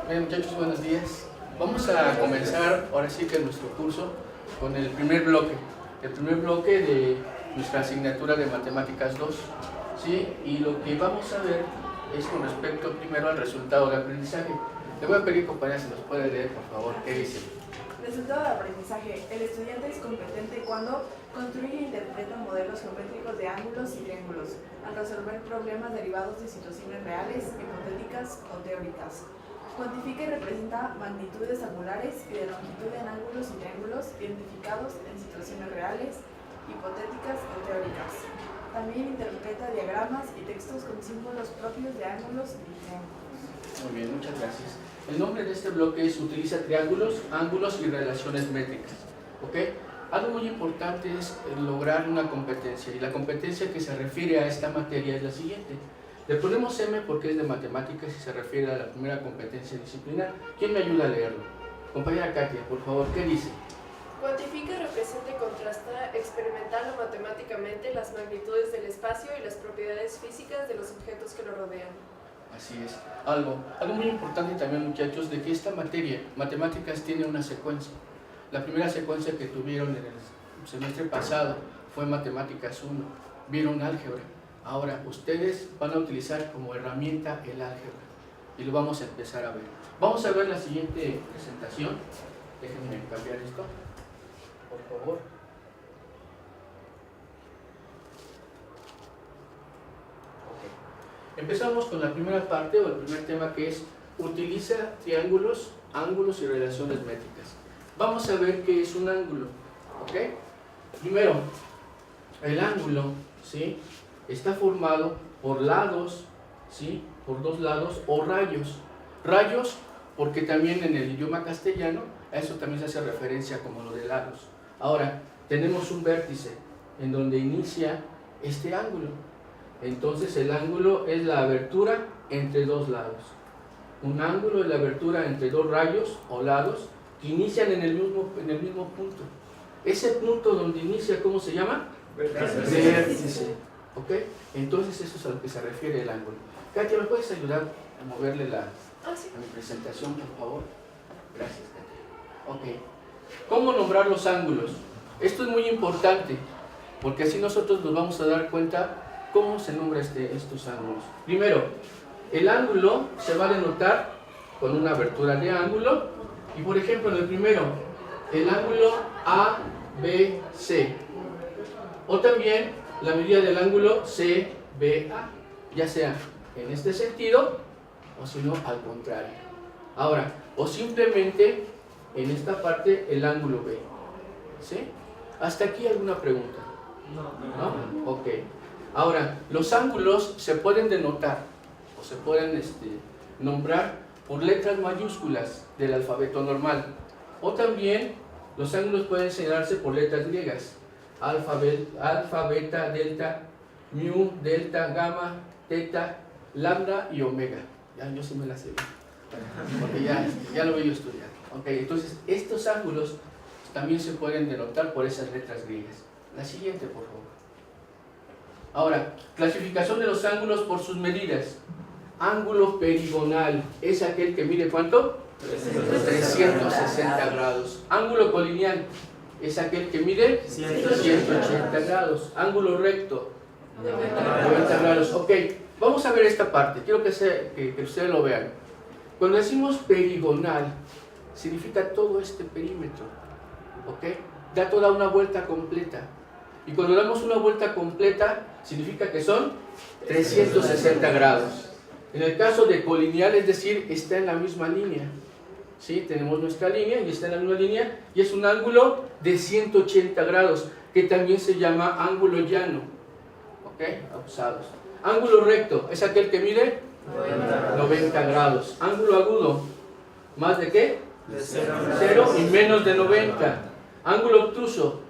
Bien, muchachos, buenos días. Vamos a comenzar ahora sí que nuestro curso con el primer bloque. El primer bloque de nuestra asignatura de Matemáticas 2. ¿Sí? Y lo que vamos a ver es con respecto primero al resultado de aprendizaje. Le voy a pedir, compañera, si nos puede leer, por favor, ¿qué dice? Resultado de aprendizaje. El estudiante es competente cuando construye e interpreta modelos geométricos de ángulos y triángulos, al resolver problemas derivados de situaciones reales, hipotéticas o teóricas. Cuantifica y representa magnitudes angulares y de longitud en ángulos y triángulos identificados en situaciones reales, hipotéticas o teóricas. También interpreta diagramas y textos con símbolos propios de ángulos y triángulos. Muy bien, muchas gracias. El nombre de este bloque es Utiliza triángulos, ángulos y relaciones métricas. ¿Ok? Algo muy importante es lograr una competencia, y la competencia que se refiere a esta materia es la siguiente. Le ponemos M porque es de matemáticas y se refiere a la primera competencia disciplinar. ¿Quién me ayuda a leerlo? Compañera Katia, por favor, ¿qué dice? Cuantifica, representa y contrasta experimental o matemáticamente las magnitudes del espacio y las propiedades físicas de los objetos que lo rodean. Así es. Algo muy importante también, muchachos, de que esta materia, matemáticas, tiene una secuencia. La primera secuencia que tuvieron en el semestre pasado fue matemáticas 1. Vieron álgebra. Ahora ustedes van a utilizar como herramienta el álgebra y lo vamos a empezar a ver. Vamos a ver la siguiente presentación. Déjenme cambiar esto, por favor. Empezamos con la primera parte o el primer tema, que es utiliza triángulos, ángulos y relaciones métricas. Vamos a ver qué es un ángulo. ¿Ok? Primero, el ángulo, ¿sí?, está formado por lados, ¿sí?, por dos lados, o rayos. Rayos porque también en el idioma castellano a eso también se hace referencia como lo de lados. Ahora, tenemos un vértice en donde inicia este ángulo. Entonces el ángulo es la abertura entre dos lados. Un ángulo es la abertura entre dos rayos o lados que inician en el mismo punto. Ese punto donde inicia, ¿cómo se llama? Vértice. ¿Ok? Entonces eso es a lo que se refiere el ángulo. Katia, ¿me puedes ayudar a moverle a mi presentación, por favor? Gracias, Katia. Ok. ¿Cómo nombrar los ángulos? Esto es muy importante, porque así nosotros nos vamos a dar cuenta cómo se nombra estos ángulos. Primero, el ángulo se va a denotar con una abertura de ángulo, y por ejemplo en el primero, el ángulo ABC, o también la medida del ángulo CBA, ya sea en este sentido o si no al contrario. Ahora, o simplemente en esta parte el ángulo B. ¿Sí? ¿Hasta aquí alguna pregunta? ¿No? Ok. Ahora, los ángulos se pueden denotar o se pueden nombrar por letras mayúsculas del alfabeto normal, o también los ángulos pueden señalarse por letras griegas: alfa, beta, delta, mu, delta, gamma, teta, lambda y omega. Ya yo sí me las sé, porque ya lo voy a estudiar. Okay, entonces estos ángulos también se pueden denotar por esas letras griegas. La siguiente, por favor. Ahora, clasificación de los ángulos por sus medidas. Ángulo perigonal es aquel que mide ¿cuánto? 360 grados. Ángulo colineal es aquel que mide 180 grados. Ángulo recto, 90 grados. Ok, vamos a ver esta parte. Quiero que ustedes lo vean. Cuando decimos perigonal, significa todo este perímetro. Ok, da toda una vuelta completa. Y cuando damos una vuelta completa, significa que son 360 grados. En el caso de colineal, es decir, está en la misma línea. ¿Sí? Tenemos nuestra línea y está en la misma línea, y es un ángulo de 180 grados, que también se llama ángulo llano. ¿Ok? Abusados. Ángulo recto es aquel que mide 90 grados. Ángulo agudo, ¿más de qué? De 0 y menos de 90. Ángulo obtuso,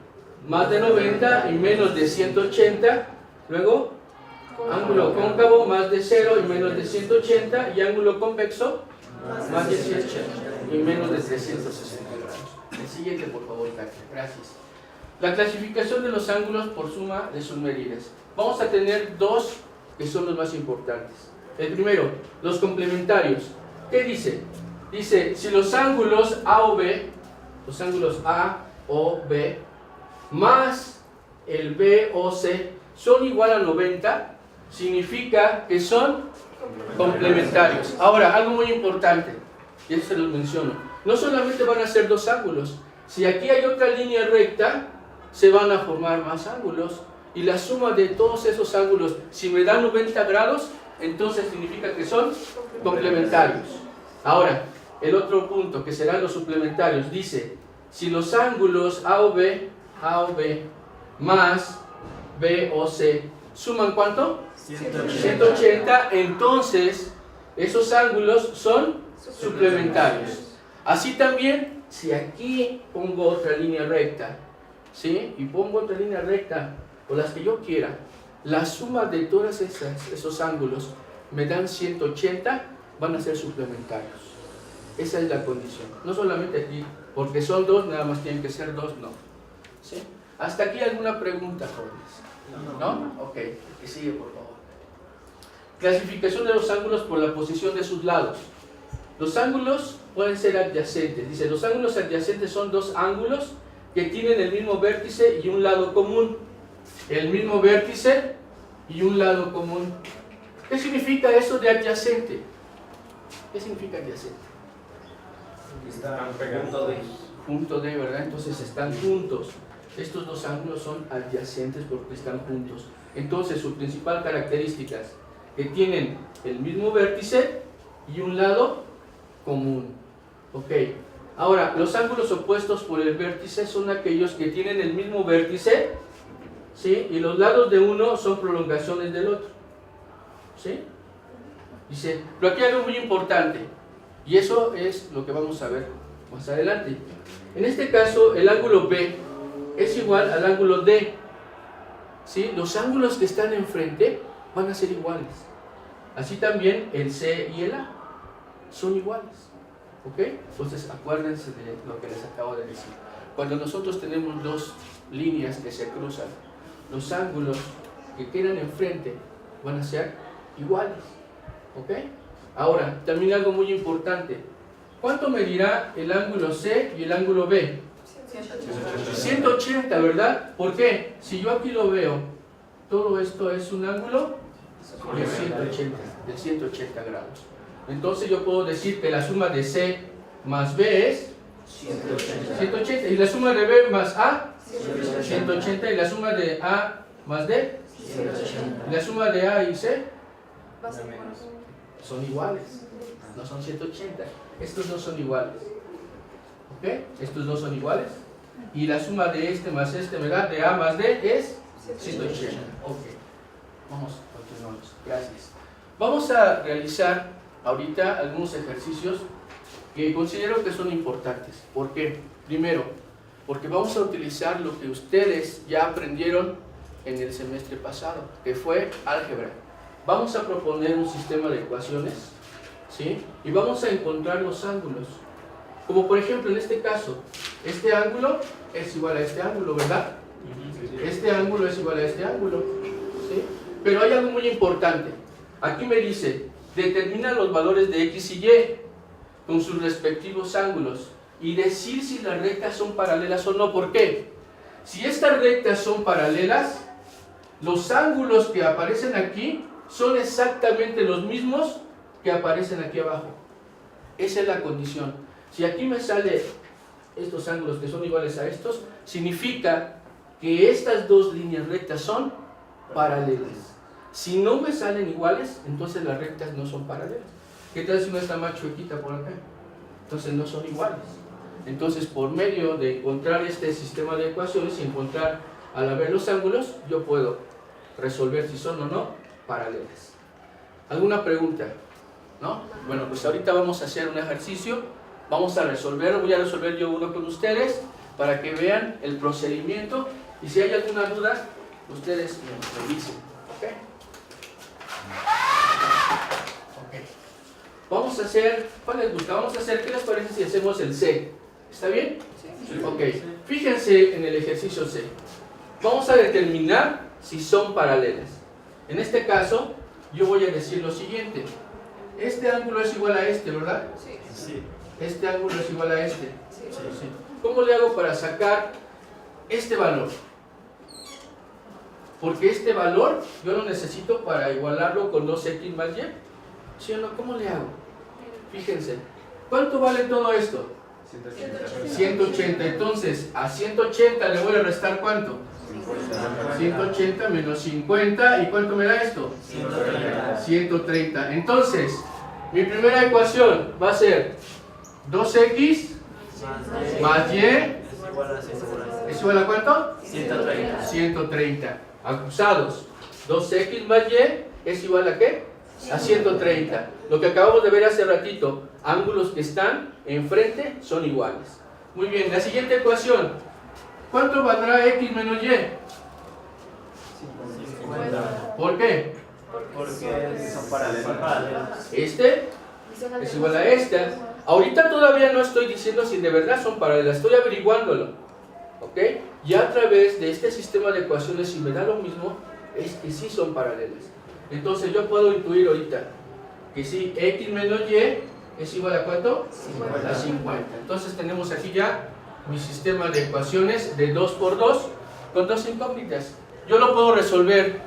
más de 90 y menos de 180. Luego, ángulo cóncavo, más de 0 y menos de 180. Y ángulo convexo, más de 180 y menos de 360 grados. El siguiente, por favor, Katia. Gracias. La clasificación de los ángulos por suma de sus medidas. Vamos a tener dos que son los más importantes. El primero, los complementarios. ¿Qué dice? Dice, si los ángulos A o B, los ángulos A o B, más el B o C son igual a 90, significa que son complementarios. Ahora, algo muy importante, y eso se los menciono, no solamente van a ser dos ángulos, si aquí hay otra línea recta, se van a formar más ángulos, y la suma de todos esos ángulos, si me dan 90 grados, entonces significa que son complementarios. Ahora, el otro punto, que serán los suplementarios, dice, si los ángulos A o B más B o C suman ¿cuánto? 180, entonces esos ángulos son suplementarios. Así también, si aquí pongo otra línea recta, ¿sí? Y pongo otra línea recta, o las que yo quiera, la suma de todos esos ángulos me dan 180, van a ser suplementarios. Esa es la condición. No solamente aquí, porque son dos, nada más tienen que ser dos, no. ¿Sí? ¿Hasta aquí alguna pregunta, jóvenes? ¿No? Ok, que sigue, por favor. Clasificación de los ángulos por la posición de sus lados. Los ángulos pueden ser adyacentes. Dice, los ángulos adyacentes son dos ángulos que tienen el mismo vértice y un lado común. El mismo vértice y un lado común. ¿Qué significa eso de adyacente? ¿Qué significa adyacente? Están pegando Junto de, ¿verdad? Entonces están juntos. Estos dos ángulos son adyacentes porque están juntos. Entonces, sus principales características, que tienen el mismo vértice y un lado común. Ok. Ahora, los ángulos opuestos por el vértice son aquellos que tienen el mismo vértice, ¿sí? Y los lados de uno son prolongaciones del otro. ¿Sí? Dice, pero aquí hay algo muy importante, y eso es lo que vamos a ver más adelante. En este caso, el ángulo B es igual al ángulo D. ¿Sí? Los ángulos que están enfrente van a ser iguales. Así también el C y el A son iguales. ¿Ok? Entonces acuérdense de lo que les acabo de decir. Cuando nosotros tenemos dos líneas que se cruzan, los ángulos que quedan enfrente van a ser iguales. ¿Ok? Ahora, también algo muy importante. ¿Cuánto medirá el ángulo C y el ángulo B? 180, ¿verdad? ¿Por qué? Si yo aquí lo veo, todo esto es un ángulo de 180 grados. Entonces yo puedo decir que la suma de C más B es 180. Y la suma de B más A, 180. Y la suma de A más D, 180. Y la suma de A y C son iguales. No son 180. Estos no son iguales. ¿Ok? Estos dos son iguales. Y la suma de este más este, ¿verdad? De A más D es 180. Ok. Vamos, continuamos. Gracias. Vamos a realizar ahorita algunos ejercicios que considero que son importantes. ¿Por qué? Primero, porque vamos a utilizar lo que ustedes ya aprendieron en el semestre pasado, que fue álgebra. Vamos a proponer un sistema de ecuaciones, ¿sí? Y vamos a encontrar los ángulos. Como por ejemplo en este caso, este ángulo es igual a este ángulo, ¿verdad? Este ángulo es igual a este ángulo, ¿sí? Pero hay algo muy importante. Aquí me dice, determina los valores de X y Y con sus respectivos ángulos y decir si las rectas son paralelas o no. ¿Por qué? Si estas rectas son paralelas, los ángulos que aparecen aquí son exactamente los mismos que aparecen aquí abajo. Esa es la condición. Si aquí me salen estos ángulos que son iguales a estos, significa que estas dos líneas rectas son paralelas. Si no me salen iguales, entonces las rectas no son paralelas. ¿Qué tal si no está más chuequita por acá? Entonces no son iguales. Entonces, por medio de encontrar este sistema de ecuaciones y encontrar al haber los ángulos, yo puedo resolver si son o no paralelas. ¿Alguna pregunta? ¿No? Bueno, pues ahorita vamos a hacer un ejercicio. Vamos a resolver, voy a resolver yo uno con ustedes para que vean el procedimiento y si hay alguna duda, ustedes me dicen. ¿Ok? Vamos a hacer, ¿cuál les gusta? Vamos a hacer, ¿qué les parece si hacemos el C? ¿Está bien? Sí. Ok, fíjense en el ejercicio C. Vamos a determinar si son paralelas. En este caso, yo voy a decir lo siguiente. Este ángulo es igual a este, ¿verdad? Sí. Este ángulo es igual a este. Sí. ¿Cómo le hago para sacar este valor? Porque este valor yo lo necesito para igualarlo con 2x más y. ¿Sí o no? ¿Cómo le hago? Fíjense. ¿Cuánto vale todo esto? 180. Entonces, a 180 le voy a restar ¿cuánto? 180 menos 50. ¿Y cuánto me da esto? 130. Entonces, mi primera ecuación va a ser 2x más y ¿es igual a cuánto? 130. Acusados. 2x más y es igual a ¿qué? A 130. Lo que acabamos de ver hace ratito, ángulos que están enfrente son iguales. Muy bien, la siguiente ecuación. ¿Cuánto valdrá x menos y? 50. ¿Por qué? Porque son paralelos. Este es igual a esta. Ahorita todavía no estoy diciendo si de verdad son paralelas, estoy averiguándolo. ¿Ok? Y a través de este sistema de ecuaciones, si me da lo mismo, es que sí son paralelas. Entonces yo puedo intuir ahorita que si x menos y es igual a ¿cuánto? 50. A 50. Entonces tenemos aquí ya mi sistema de ecuaciones de 2 por 2 con dos incógnitas. Yo lo puedo resolver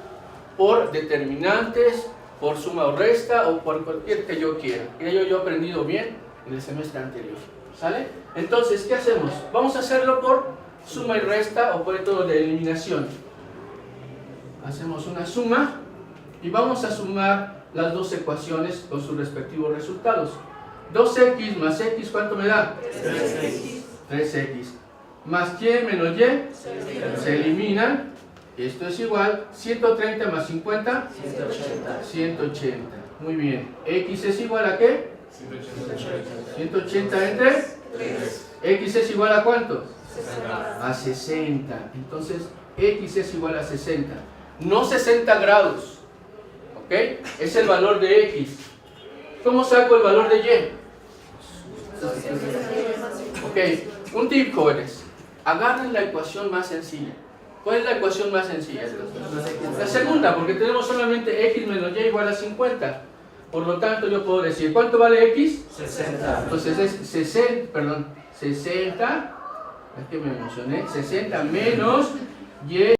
por determinantes, por suma o resta o por cualquier que yo quiera. Yo he aprendido bien en el semestre anterior. ¿Sale? Entonces, ¿qué hacemos? Vamos a hacerlo por suma y resta o por método de eliminación. Hacemos una suma y vamos a sumar las dos ecuaciones con sus respectivos resultados. 2x más x, ¿cuánto me da? 3x. Más y menos y se eliminan. Esto es igual, 130 más 50, 180. Muy bien. X es igual a ¿qué? 180 entre 3. X es igual a ¿cuánto? A 60. Entonces, X es igual a 60. No 60 grados. ¿Ok? Es el valor de X. ¿Cómo saco el valor de Y? Ok. Un tip, jóvenes. Agarren la ecuación más sencilla. ¿Cuál es la ecuación más sencilla? La segunda, porque tenemos solamente X menos Y igual a 50. Por lo tanto, yo puedo decir, ¿cuánto vale X? 60. Entonces es 60, es que me emocioné, 60 menos Y